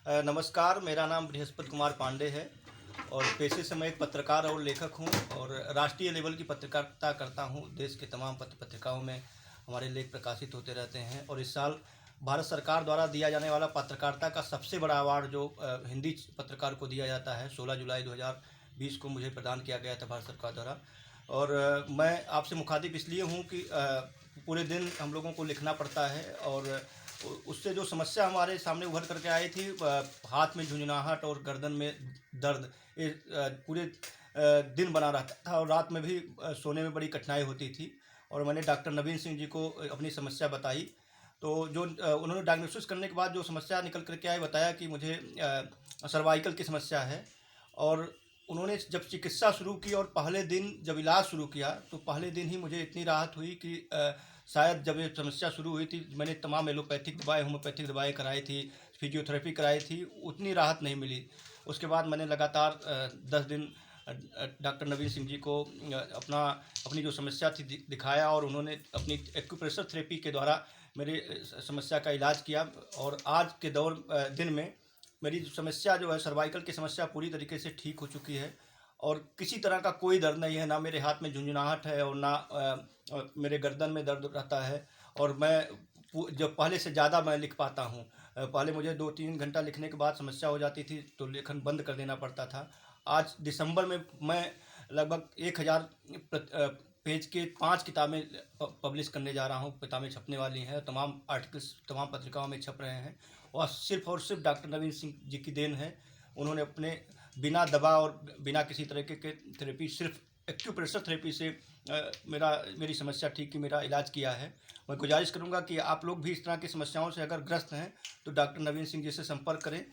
नमस्कार, मेरा नाम बृहस्पति कुमार पांडे है और पेशे से मैं एक पत्रकार और लेखक हूँ और राष्ट्रीय लेवल की पत्रकारिता करता हूँ। देश के तमाम पत्रिकाओं में हमारे लेख प्रकाशित होते रहते हैं और इस साल भारत सरकार द्वारा दिया जाने वाला पत्रकारिता का सबसे बड़ा अवार्ड जो हिंदी पत्रकार को दिया जाता है, 16 जुलाई 2020 को मुझे प्रदान किया गया था भारत सरकार द्वारा। और मैं आपसे मुखातिब इसलिए हूँ कि पूरे दिन हम लोगों को लिखना पड़ता है और उससे जो समस्या हमारे सामने उभर करके आई थी, हाथ में झुंझुनाहट और गर्दन में दर्द, ये पूरे दिन बना रहता था और रात में भी सोने में बड़ी कठिनाई होती थी। और मैंने डॉक्टर नवीन सिंह जी को अपनी समस्या बताई, तो जो उन्होंने डायग्नोसिस करने के बाद जो समस्या निकल करके आई, बताया कि मुझे सर्वाइकल की समस्या है। और उन्होंने जब चिकित्सा शुरू की और पहले दिन जब इलाज शुरू किया, तो पहले दिन ही मुझे इतनी राहत हुई कि शायद जब ये समस्या शुरू हुई थी, मैंने तमाम एलोपैथिक दवाएँ, होम्योपैथिक दवाएँ कराई थी, फिजियोथेरेपी कराई थी, उतनी राहत नहीं मिली। उसके बाद मैंने लगातार 10 दिन डॉक्टर नवीन सिंह जी को अपनी जो समस्या थी दिखाया और उन्होंने अपनी एक्यूप्रेशर थेरेपी के द्वारा मेरी समस्या का इलाज किया। और आज के दिन में मेरी समस्या जो है, सर्वाइकल की समस्या, पूरी तरीके से ठीक हो चुकी है और किसी तरह का कोई दर्द नहीं है। ना मेरे हाथ में झुंझुनाहट है और ना मेरे गर्दन में दर्द रहता है। और मैं जो पहले से ज़्यादा मैं लिख पाता हूँ। पहले मुझे 2-3 घंटा लिखने के बाद समस्या हो जाती थी तो लेखन बंद कर देना पड़ता था। आज दिसंबर में मैं लगभग 1000 पेज के 5 किताबें पब्लिश करने जा रहा हूँ। किताबें छपने वाली हैं, तमाम आर्टिकल्स तमाम पत्रिकाओं में छप रहे हैं और सिर्फ डॉक्टर नवीन सिंह जी की देन है। उन्होंने अपने बिना दवा और बिना किसी तरह के थेरेपी, सिर्फ एक्यूप्रेशर थेरेपी से मेरी समस्या ठीक की, मेरा इलाज किया है। मैं गुजारिश करूंगा कि आप लोग भी इस तरह की समस्याओं से अगर ग्रस्त हैं तो डॉक्टर नवीन सिंह जी से संपर्क करें।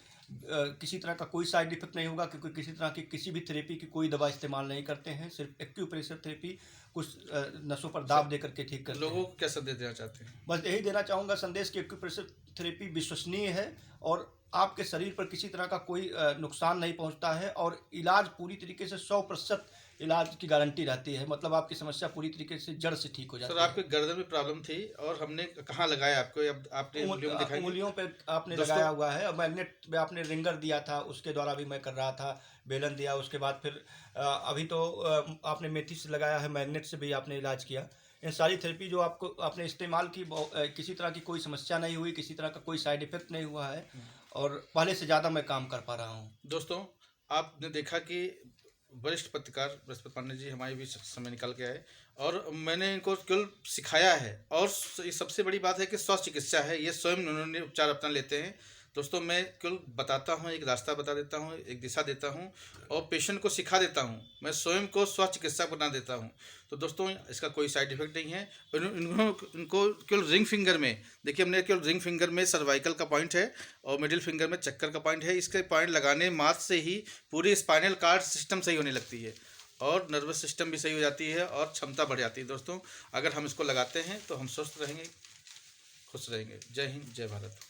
किसी तरह का कोई साइड इफेक्ट नहीं होगा, क्योंकि किसी तरह की किसी भी थेरेपी की कोई दवा इस्तेमाल नहीं करते हैं। सिर्फ एक्यूप्रेशर थेरेपी कुछ नसों पर दाब दे करके ठीक करते हैं। लोगों को क्या संदेश देना चाहते हैं? बस यही देना चाहूँगा संदेश कि एक्यूप्रेशर थेरेपी विश्वसनीय है और आपके शरीर पर किसी तरह का कोई नुकसान नहीं पहुंचता है और इलाज पूरी तरीके से 100% इलाज की गारंटी रहती है। मतलब आपकी समस्या पूरी तरीके से जड़ से ठीक हो जाती सर, है। आपके गर्दन में प्रॉब्लम थी और हमने कहाँ लगाया आपको? अब आपने उंगलियों में दिखाई? उंगलियों पे आपने दोस्तों, लगाया हुआ है और मैग्नेट में आपने रिंगर दिया था, उसके द्वारा भी मैं कर रहा था। बेलन दिया, उसके बाद फिर अभी तो आपने मेथी से लगाया है, मैग्नेट से भी आपने इलाज किया। इन सारी थेरेपी जो आपने इस्तेमाल की, किसी तरह की कोई समस्या नहीं हुई, किसी तरह का कोई साइड इफेक्ट नहीं हुआ है और पहले से ज़्यादा मैं काम कर पा रहा हूँ। दोस्तों, आपने देखा कि वरिष्ठ पत्रकार बृहस्पति पांडे जी हमारे बीच समय निकल के आए और मैंने इनको केवल सिखाया है। और ये सबसे बड़ी बात है कि स्वास्थ्य चिकित्सा है, ये स्वयं उन्होंने उपचार अपना लेते हैं। दोस्तों, मैं केवल बताता हूँ, एक रास्ता बता देता हूँ, एक दिशा देता हूँ और पेशेंट को सिखा देता हूँ। मैं स्वयं को स्वास्थ्य चिकित्सक बना देता हूँ। तो दोस्तों, इसका कोई साइड इफेक्ट नहीं है। इनको केवल रिंग फिंगर में देखिए, हमने केवल रिंग फिंगर में सर्वाइकल का पॉइंट है और मिडिल फिंगर में चक्कर का पॉइंट है। इसके पॉइंट लगाने मात्र से ही पूरी स्पाइनल कार्ड सिस्टम सही होने लगती है और नर्वस सिस्टम भी सही हो जाती है और क्षमता बढ़ जाती है। दोस्तों, अगर हम इसको लगाते हैं तो हम स्वस्थ रहेंगे, खुश रहेंगे। जय हिंद, जय भारत।